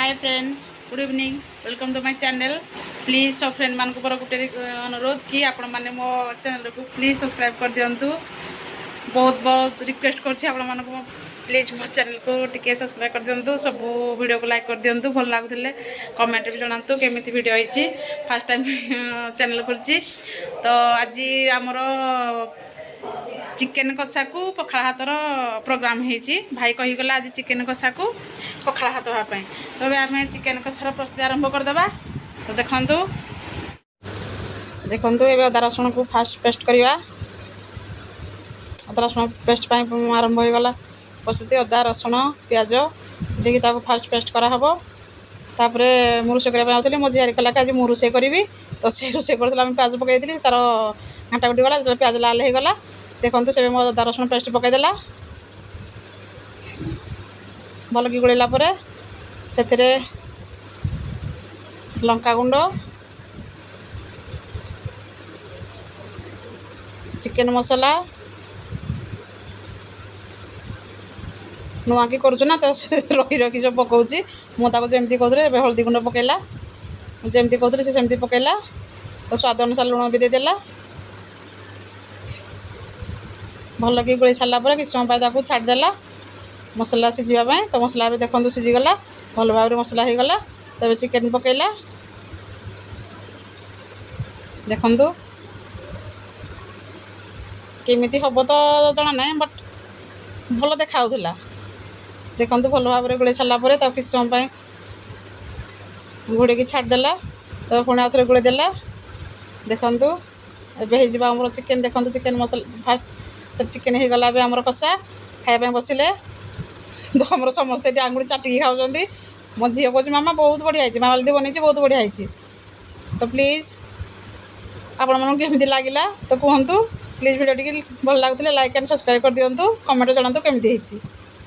Hi friend, good evening, welcome to my channel. Please सब friend मान को गोटे अनुरोध कि आपण मैंने मो चैनल को प्लीज सब्सक्राइब कर दिंतु। बहुत बहुत रिक्वेस्ट करछि आपण मान को प्लीज मो चैनल को टिके सब्सक्राइब कर दिंतु। सब वीडियो को लाइक कर दिंतु। भल लागुले कमेंट भी जणातु केमिति वीडियो होईछि। फर्स्ट टाइम चैनल खोलछि तो आज आमर चिकेन कषा को पखाड़ हाथर प्रोग्राम होईछि। भाई कहीगला आज चिकेन कषा को पखाड़ हाथ होगापी तो आम चिकेन कषार प्रस्तुति आरंभ करदे। तो देखु ये अदा रसुण को फास्ट पेस्ट करवा। अदा रसुण पेस्ट आरंभ हो गला प्रस्तुति। अदा रसुण पियाज देखिए फास्ट पेस्ट कराहब। तापर मु रोषे करनी मो झील कहला कि आज मुझे रोषे करी तो से रोषे कर प्याज पकई तार घाटा गुटी गला जो प्याज लाल हो गला। देखो से मो अदा रसुण पेस्ट पकईदेला भल कि गोलैला से लंका गुंड चिकेन मसला नुआ कि करुँ ना तो रही रखी सब पकाऊँगी मुझे जमी कहते हल्दी गुंड पकईला जमी कहते से सेमती पकईला तो स्वाद अनुसार लुण भी देदेला भल कि गोल सारा कि समय छाड़देला मसला सीझापी। तो मसला भी देखो सीझीगला भल भाव में मसला हो गला। तब चिकेन पकईला देखु केमिति हम तो जना ना बट भल देखा देखु भल भाव में गोल सारा कि समय घोड़े छाड़देला। तो पुणी आउ थे गोलैदेला देखु एवं आम चिकेन देखो चिकेन मसला फास्ट चिकेन हो गला आमर कषा खायापी बसिले तो आम समस्ते आंगुड़ी चाटिकी खाऊँ। मो झील कह मामा बहुत बढ़िया है मामा दी बन बहुत बढ़िया है। तो प्लीज आपण मन केमती लगिला तो कहतु। प्लीज वीडियो टी भल लगुले लाइक एंड सब्सक्राइब कर दिंतु। कमेंट जनातु केमती है।